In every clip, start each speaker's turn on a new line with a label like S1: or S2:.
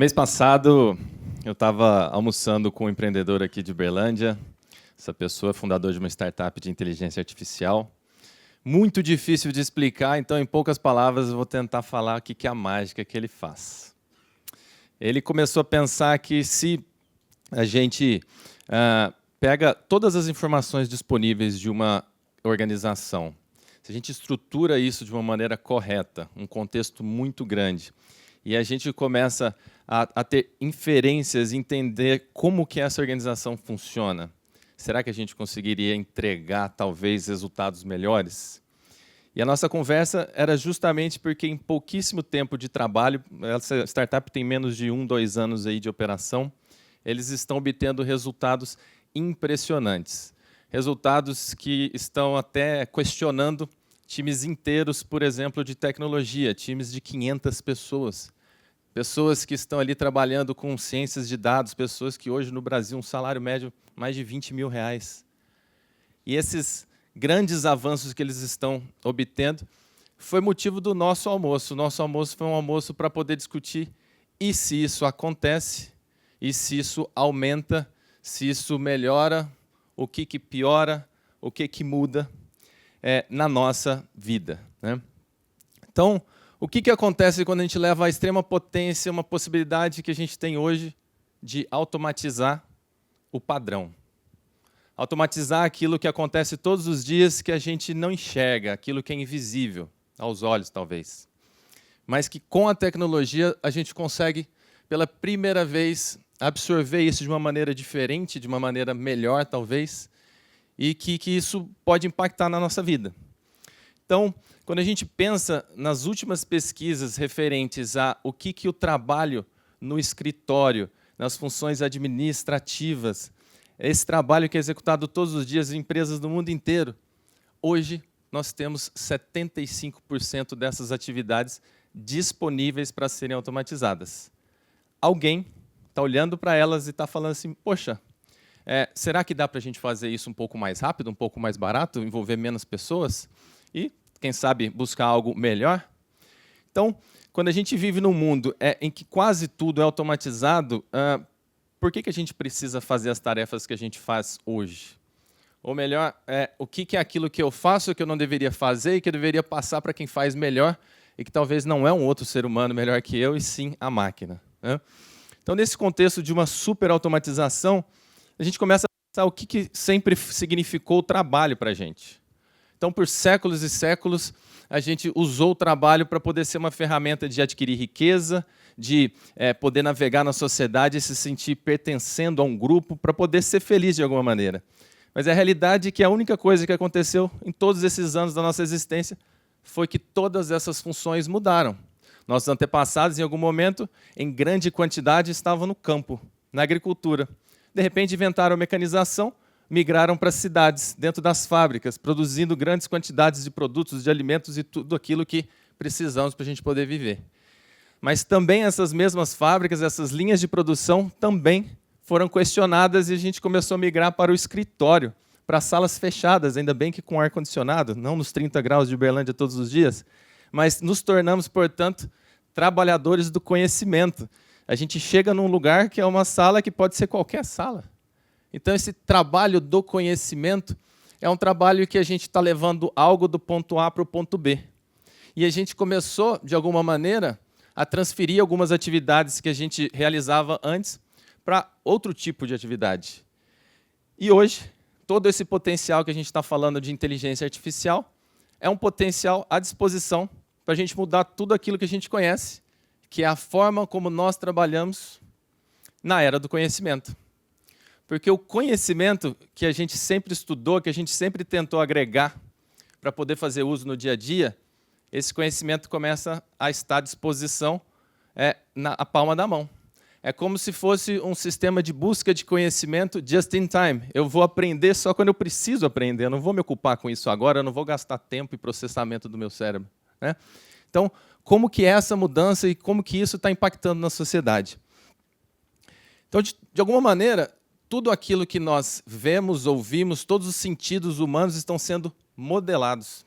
S1: Mês passado, eu estava almoçando com um empreendedor aqui de Uberlândia. Essa pessoa é fundador de uma startup de inteligência artificial. Muito difícil de explicar, então, em poucas palavras, eu vou tentar falar o que é a mágica que ele faz. Ele começou a pensar que se a gente pega todas as informações disponíveis de uma organização, se a gente estrutura isso de uma maneira correta, um contexto muito grande, e a gente começa a ter inferências, entender como que essa organização funciona, será que a gente conseguiria entregar, talvez, resultados melhores? E a nossa conversa era justamente porque, em pouquíssimo tempo de trabalho, essa startup tem menos de 1, 2 anos aí de operação, eles estão obtendo resultados impressionantes. Resultados que estão até questionando times inteiros, por exemplo, de tecnologia, times de 500 pessoas. Pessoas que estão ali trabalhando com ciências de dados, pessoas que hoje no Brasil um salário médio mais de 20 mil reais. E esses grandes avanços que eles estão obtendo foi motivo do nosso almoço. O nosso almoço foi um almoço para poder discutir e se isso acontece, e se isso aumenta, se isso melhora, o que piora, o que muda na nossa vida, né? Então, o que acontece quando a gente leva à extrema potência uma possibilidade que a gente tem hoje de automatizar o padrão? Automatizar aquilo que acontece todos os dias que a gente não enxerga, aquilo que é invisível, aos olhos talvez. Mas que com a tecnologia a gente consegue, pela primeira vez, absorver isso de uma maneira diferente, de uma maneira melhor talvez, e que isso pode impactar na nossa vida. Então, quando a gente pensa nas últimas pesquisas referentes a o que o trabalho no escritório, nas funções administrativas, esse trabalho que é executado todos os dias em empresas do mundo inteiro, hoje nós temos 75% dessas atividades disponíveis para serem automatizadas. Alguém está olhando para elas e está falando assim, poxa, será que dá para a gente fazer isso um pouco mais rápido, um pouco mais barato, envolver menos pessoas? E, quem sabe, buscar algo melhor? Então, quando a gente vive num mundo em que quase tudo é automatizado, por que a gente precisa fazer as tarefas que a gente faz hoje? Ou melhor, o que é aquilo que eu faço que eu não deveria fazer e que eu deveria passar para quem faz melhor e que talvez não é um outro ser humano melhor que eu, e sim a máquina, né? Então, nesse contexto de uma superautomatização, a gente começa a pensar o que sempre significou o trabalho para a gente. Então, por séculos e séculos, a gente usou o trabalho para poder ser uma ferramenta de adquirir riqueza, de poder navegar na sociedade e se sentir pertencendo a um grupo, para poder ser feliz de alguma maneira. Mas a realidade é que a única coisa que aconteceu em todos esses anos da nossa existência foi que todas essas funções mudaram. Nossos antepassados, em algum momento, em grande quantidade, estavam no campo, na agricultura. De repente, inventaram a mecanização, migraram para as cidades, dentro das fábricas, produzindo grandes quantidades de produtos, de alimentos e tudo aquilo que precisamos para a gente poder viver. Mas também essas mesmas fábricas, essas linhas de produção, também foram questionadas e a gente começou a migrar para o escritório, para salas fechadas, ainda bem que com ar-condicionado, não nos 30 graus de Uberlândia todos os dias, mas nos tornamos, portanto, trabalhadores do conhecimento. A gente chega num lugar que é uma sala que pode ser qualquer sala. Então, esse trabalho do conhecimento é um trabalho que a gente está levando algo do ponto A para o ponto B. E a gente começou, de alguma maneira, a transferir algumas atividades que a gente realizava antes para outro tipo de atividade. E hoje, todo esse potencial que a gente está falando de inteligência artificial é um potencial à disposição para a gente mudar tudo aquilo que a gente conhece, que é a forma como nós trabalhamos na era do conhecimento. Porque o conhecimento que a gente sempre estudou, que a gente sempre tentou agregar para poder fazer uso no dia a dia, esse conhecimento começa a estar à disposição na palma da mão. É como se fosse um sistema de busca de conhecimento just in time. Eu vou aprender só quando eu preciso aprender, eu não vou me ocupar com isso agora, eu não vou gastar tempo e processamento do meu cérebro, né? Então, como que é essa mudança e como que isso está impactando na sociedade? Então, de alguma maneira, tudo aquilo que nós vemos, ouvimos, todos os sentidos humanos estão sendo modelados.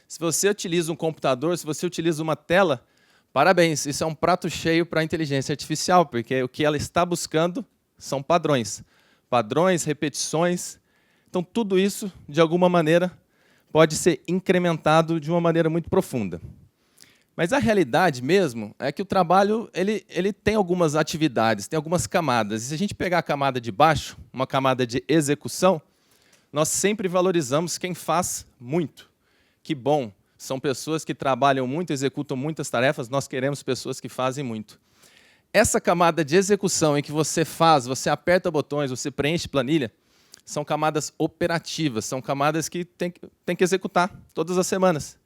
S1: Se você utiliza um computador, se você utiliza uma tela, Parabéns, isso é um prato cheio para a inteligência artificial, porque o que ela está buscando são padrões. Padrões, repetições. Então, tudo isso, de alguma maneira, pode ser incrementado de uma maneira muito profunda. Mas a realidade mesmo é que o trabalho ele tem algumas atividades, tem algumas camadas. E se a gente pegar a camada de baixo, uma camada de execução, nós sempre valorizamos quem faz muito. Que bom, são pessoas que trabalham muito, executam muitas tarefas, nós queremos pessoas que fazem muito. Essa camada de execução em que você faz, você aperta botões, você preenche planilha, são camadas operativas, são camadas que tem que executar todas as semanas.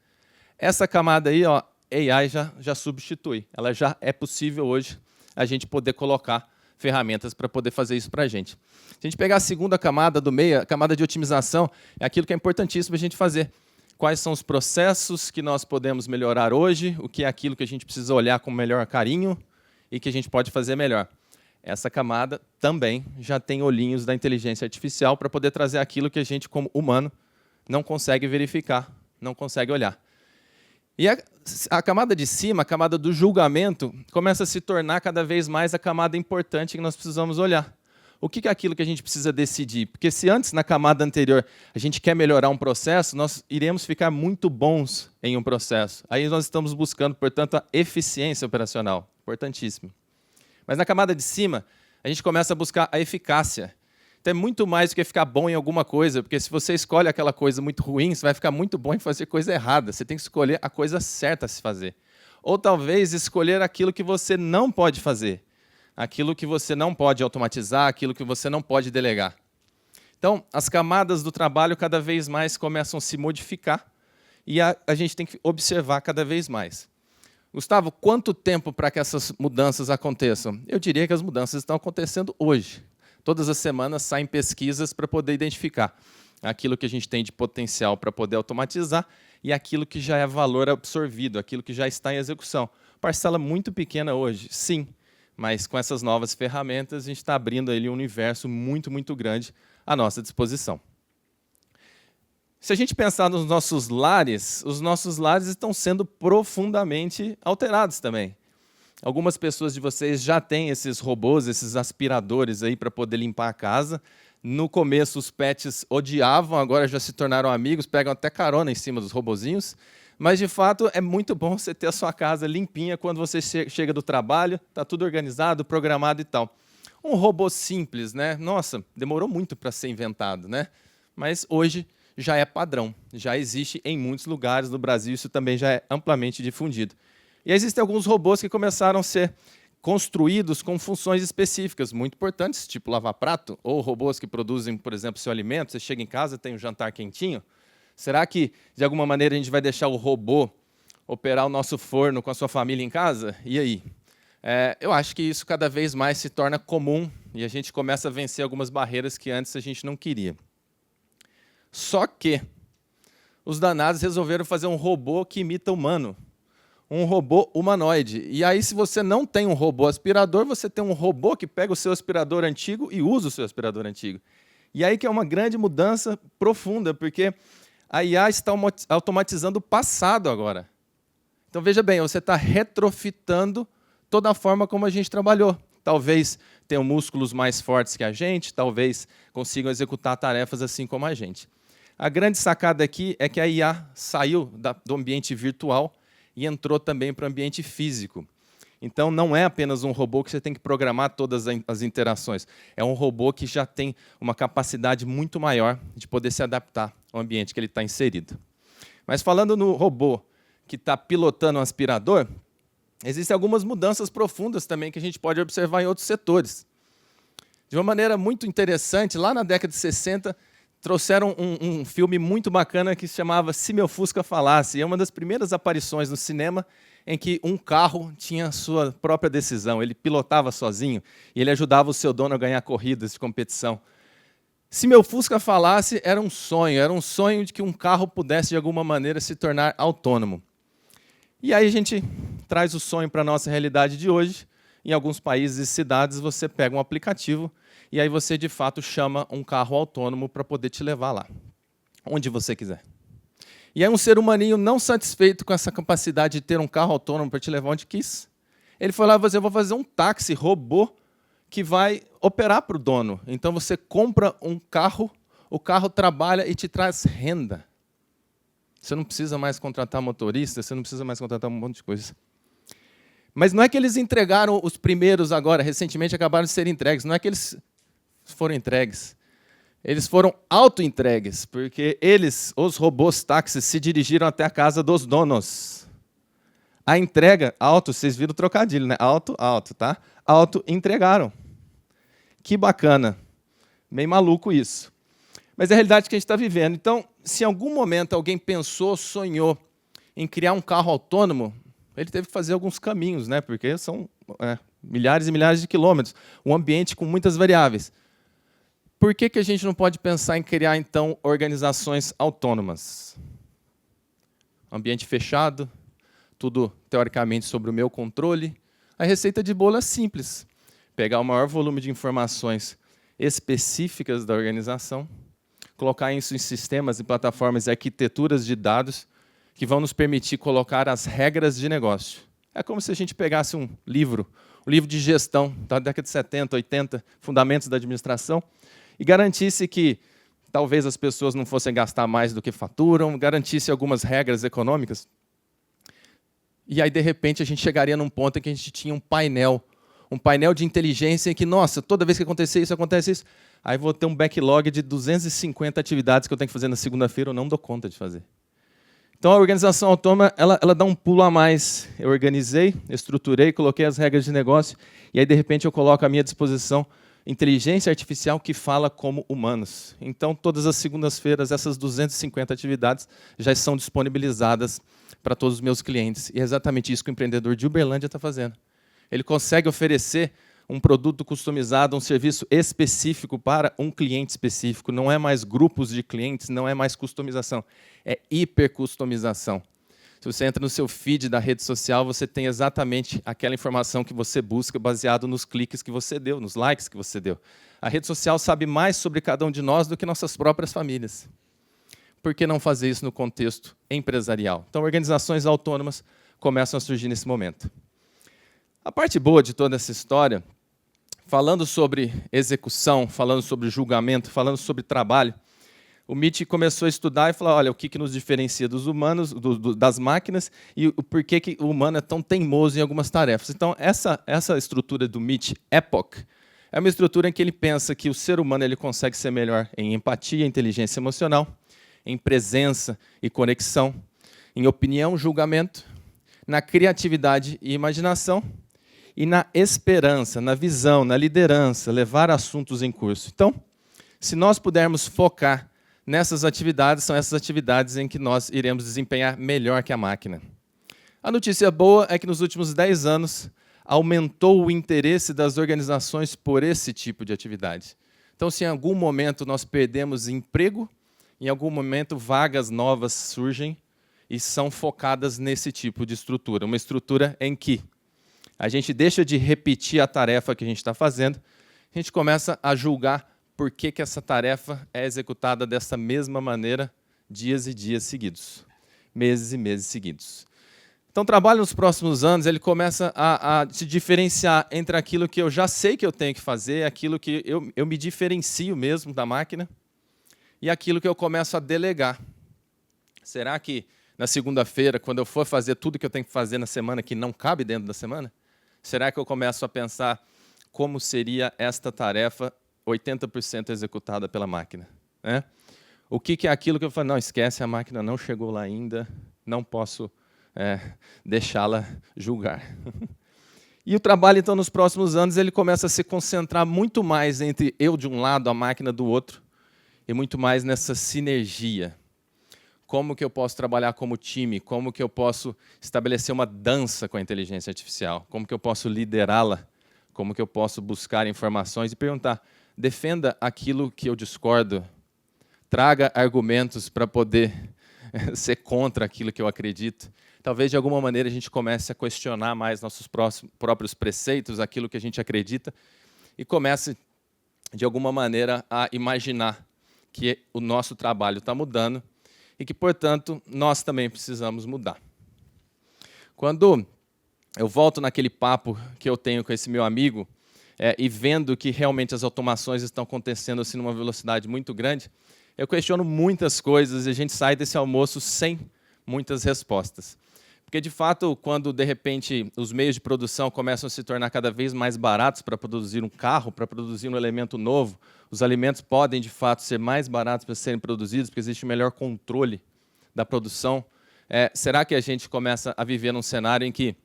S1: Essa camada aí, ó, AI já substitui. Ela já é possível hoje a gente poder colocar ferramentas para poder fazer isso para a gente. Se a gente pegar a segunda camada do meio, a camada de otimização, é aquilo que é importantíssimo a gente fazer. Quais são os processos que nós podemos melhorar hoje, o que é aquilo que a gente precisa olhar com melhor carinho e que a gente pode fazer melhor. Essa camada também já tem olhinhos da inteligência artificial para poder trazer aquilo que a gente, como humano, não consegue verificar, não consegue olhar. E a camada de cima, a camada do julgamento, começa a se tornar cada vez mais a camada importante que nós precisamos olhar. O que é aquilo que a gente precisa decidir? Porque se antes, na camada anterior, a gente quer melhorar um processo, nós iremos ficar muito bons em um processo. Aí nós estamos buscando, portanto, a eficiência operacional. Importantíssimo. Mas na camada de cima, a gente começa a buscar a eficácia. Então é muito mais do que ficar bom em alguma coisa, porque se você escolhe aquela coisa muito ruim, você vai ficar muito bom em fazer coisa errada. Você tem que escolher a coisa certa a se fazer. Ou talvez escolher aquilo que você não pode fazer, aquilo que você não pode automatizar, aquilo que você não pode delegar. Então, as camadas do trabalho cada vez mais começam a se modificar e a gente tem que observar cada vez mais. Gustavo, quanto tempo para que essas mudanças aconteçam? Eu diria que as mudanças estão acontecendo hoje. Todas as semanas saem pesquisas para poder identificar aquilo que a gente tem de potencial para poder automatizar e aquilo que já é valor absorvido, aquilo que já está em execução. Parcela muito pequena hoje, sim, mas com essas novas ferramentas a gente está abrindo ali um universo muito, muito grande à nossa disposição. Se a gente pensar nos nossos lares, os nossos lares estão sendo profundamente alterados também. Algumas pessoas de vocês já têm esses robôs, esses aspiradores aí para poder limpar a casa. No começo os pets odiavam, agora já se tornaram amigos, pegam até carona em cima dos robozinhos. Mas, de fato, é muito bom você ter a sua casa limpinha quando você chega do trabalho, está tudo organizado, programado e tal. Um robô simples, né? Nossa, demorou muito para ser inventado, né? Mas hoje já é padrão, já existe em muitos lugares do Brasil, isso também já é amplamente difundido. E existem alguns robôs que começaram a ser construídos com funções específicas, muito importantes, tipo lavar prato, ou robôs que produzem, por exemplo, seu alimento. Você chega em casa, tem um jantar quentinho. Será que, de alguma maneira, a gente vai deixar o robô operar o nosso forno com a sua família em casa? E aí? Eu acho que isso cada vez mais se torna comum e a gente começa a vencer algumas barreiras que antes a gente não queria. Só que os danados resolveram fazer um robô que imita humano. Um robô humanoide. E aí, se você não tem um robô aspirador, você tem um robô que pega o seu aspirador antigo e usa o seu aspirador antigo. E aí que é uma grande mudança profunda, porque a IA está automatizando o passado agora. Então, veja bem, você está retrofitando toda a forma como a gente trabalhou. Talvez tenham músculos mais fortes que a gente, talvez consigam executar tarefas assim como a gente. A grande sacada aqui é que a IA saiu do ambiente virtual e entrou também para o ambiente físico. Então, não é apenas um robô que você tem que programar todas as interações. É um robô que já tem uma capacidade muito maior de poder se adaptar ao ambiente que ele está inserido. Mas falando no robô que está pilotando um aspirador, existem algumas mudanças profundas também que a gente pode observar em outros setores. De uma maneira muito interessante, lá na década de 60, trouxeram um filme muito bacana que se chamava Se Meu Fusca Falasse. E é uma das primeiras aparições no cinema em que um carro tinha sua própria decisão. Ele pilotava sozinho e ele ajudava o seu dono a ganhar corridas de competição. Se Meu Fusca Falasse era um sonho de que um carro pudesse, de alguma maneira, se tornar autônomo. E aí a gente traz o sonho para a nossa realidade de hoje. Em alguns países e cidades, você pega um aplicativo e aí você, de fato, chama um carro autônomo para poder te levar lá, onde você quiser. E aí um ser humaninho não satisfeito com essa capacidade de ter um carro autônomo para te levar onde quis, ele foi lá e falou assim, eu vou fazer um táxi robô que vai operar para o dono. Então você compra um carro, o carro trabalha e te traz renda. Você não precisa mais contratar motorista, você não precisa mais contratar um monte de coisa. Mas não é que eles entregaram os primeiros agora, recentemente acabaram de ser entregues, não é que eles foram entregues. Eles foram auto-entregues, porque eles, os robôs táxis, se dirigiram até a casa dos donos. A entrega, auto, vocês viram o trocadilho, né? Auto, tá? Auto-entregaram. Que bacana. Meio maluco isso. Mas é a realidade que a gente está vivendo. Então, se em algum momento alguém pensou, sonhou em criar um carro autônomo, ele teve que fazer alguns caminhos, né? Porque são milhares e milhares de quilômetros. Um ambiente com muitas variáveis. Por que a gente não pode pensar em criar, então, organizações autônomas? Ambiente fechado, tudo, teoricamente, sob o meu controle. A receita de bolo é simples. Pegar o maior volume de informações específicas da organização, colocar isso em sistemas e plataformas e arquiteturas de dados que vão nos permitir colocar as regras de negócio. É como se a gente pegasse um livro de gestão da década de 70, 80, Fundamentos da Administração, e garantisse que talvez as pessoas não fossem gastar mais do que faturam, garantisse algumas regras econômicas. E aí, de repente, a gente chegaria num ponto em que a gente tinha um painel de inteligência em que, nossa, toda vez que acontecer isso, acontece isso. Aí vou ter um backlog de 250 atividades que eu tenho que fazer na segunda-feira, eu não dou conta de fazer. Então, a organização autônoma, ela dá um pulo a mais. Eu organizei, estruturei, coloquei as regras de negócio, e aí, de repente, eu coloco à minha disposição inteligência artificial que fala como humanos. Então, todas as segundas-feiras, essas 250 atividades já são disponibilizadas para todos os meus clientes. E é exatamente isso que o empreendedor de Uberlândia está fazendo. Ele consegue oferecer um produto customizado, um serviço específico para um cliente específico. Não é mais grupos de clientes, não é mais customização, é hipercustomização. Se você entra no seu feed da rede social, você tem exatamente aquela informação que você busca baseado nos cliques que você deu, nos likes que você deu. A rede social sabe mais sobre cada um de nós do que nossas próprias famílias. Por que não fazer isso no contexto empresarial? Então, organizações autônomas começam a surgir nesse momento. A parte boa de toda essa história, falando sobre execução, falando sobre julgamento, falando sobre trabalho, o MIT começou a estudar e falou, olha, o que nos diferencia dos humanos, das máquinas, e o porquê que o humano é tão teimoso em algumas tarefas. Então, essa estrutura do MIT Epoch é uma estrutura em que ele pensa que o ser humano ele consegue ser melhor em empatia, inteligência emocional, em presença e conexão, em opinião, julgamento, na criatividade e imaginação, e na esperança, na visão, na liderança, levar assuntos em curso. Então, se nós pudermos focar nessas atividades, são essas atividades em que nós iremos desempenhar melhor que a máquina. A notícia boa é que nos últimos 10 anos aumentou o interesse das organizações por esse tipo de atividade. Então, se em algum momento nós perdemos emprego, em algum momento vagas novas surgem e são focadas nesse tipo de estrutura. Uma estrutura em que a gente deixa de repetir a tarefa que a gente está fazendo, a gente começa a julgar por que essa tarefa é executada dessa mesma maneira dias e dias seguidos, meses e meses seguidos. Então, o trabalho nos próximos anos ele começa a se diferenciar entre aquilo que eu já sei que eu tenho que fazer, aquilo que eu me diferencio mesmo da máquina, e aquilo que eu começo a delegar. Será que na segunda-feira, quando eu for fazer tudo que eu tenho que fazer na semana que não cabe dentro da semana, será que eu começo a pensar como seria esta tarefa 80% executada pela máquina? Né? O que é aquilo que eu falo, não, esquece, a máquina não chegou lá ainda, não posso deixá-la julgar. E o trabalho, então, nos próximos anos, ele começa a se concentrar muito mais entre eu de um lado, a máquina do outro, e muito mais nessa sinergia. Como que eu posso trabalhar como time? Como que eu posso estabelecer uma dança com a inteligência artificial? Como que eu posso liderá-la? Como que eu posso buscar informações e perguntar, defenda aquilo que eu discordo, traga argumentos para poder ser contra aquilo que eu acredito. Talvez, de alguma maneira, a gente comece a questionar mais nossos próprios preceitos, aquilo que a gente acredita, e comece, de alguma maneira, a imaginar que o nosso trabalho está mudando e que, portanto, nós também precisamos mudar. Quando eu volto naquele papo que eu tenho com esse meu amigo, e vendo que realmente as automações estão acontecendo assim numa velocidade muito grande, eu questiono muitas coisas e a gente sai desse almoço sem muitas respostas. Porque, de fato, quando, de repente, os meios de produção começam a se tornar cada vez mais baratos para produzir um carro, para produzir um elemento novo, os alimentos podem, de fato, ser mais baratos para serem produzidos, porque existe um melhor controle da produção. Será que a gente começa a viver num cenário em que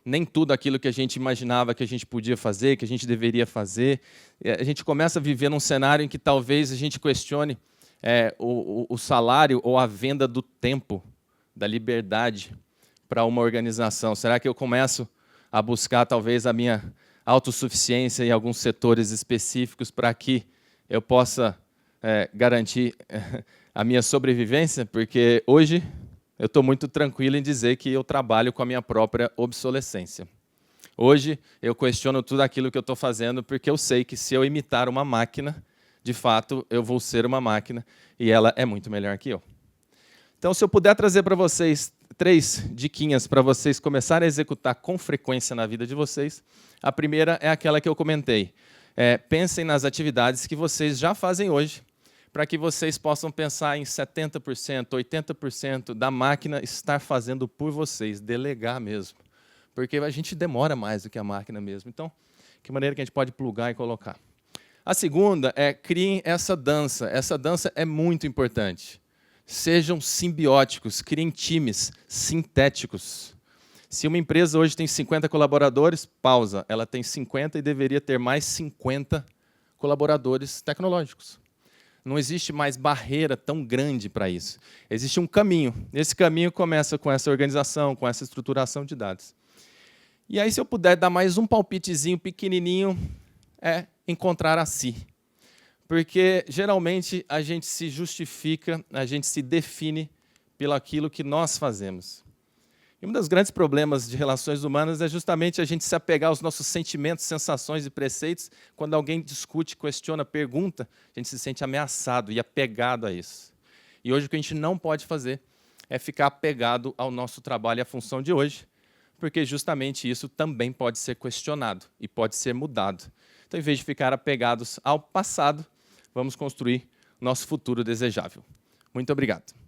S1: nem tudo aquilo que a gente imaginava que a gente podia fazer, que a gente deveria fazer, a gente começa a viver num cenário em que talvez a gente questione o salário ou a venda do tempo, da liberdade para uma organização? Será que eu começo a buscar talvez a minha autossuficiência em alguns setores específicos para que eu possa garantir a minha sobrevivência? Porque hoje eu estou muito tranquilo em dizer que eu trabalho com a minha própria obsolescência. Hoje eu questiono tudo aquilo que eu estou fazendo porque eu sei que se eu imitar uma máquina, de fato eu vou ser uma máquina e ela é muito melhor que eu. Então, se eu puder trazer para vocês 3 diquinhas para vocês começarem a executar com frequência na vida de vocês, a primeira é aquela que eu comentei. Pensem nas atividades que vocês já fazem hoje, para que vocês possam pensar em 70%, 80% da máquina estar fazendo por vocês, delegar mesmo. Porque a gente demora mais do que a máquina mesmo. Então, que maneira que a gente pode plugar e colocar? A segunda é criem essa dança. Essa dança é muito importante. Sejam simbióticos, criem times sintéticos. Se uma empresa hoje tem 50 colaboradores, pausa, ela tem 50 e deveria ter mais 50 colaboradores tecnológicos. Não existe mais barreira tão grande para isso. Existe um caminho. Esse caminho começa com essa organização, com essa estruturação de dados. E aí, se eu puder dar mais um palpitezinho pequenininho, é encontrar a si. Porque, geralmente, a gente se justifica, a gente se define pelo aquilo que nós fazemos. E um dos grandes problemas de relações humanas é justamente a gente se apegar aos nossos sentimentos, sensações e preceitos. Quando alguém discute, questiona, pergunta, a gente se sente ameaçado e apegado a isso. E hoje o que a gente não pode fazer é ficar apegado ao nosso trabalho e à função de hoje, porque justamente isso também pode ser questionado e pode ser mudado. Então, em vez de ficar apegados ao passado, vamos construir nosso futuro desejável. Muito obrigado.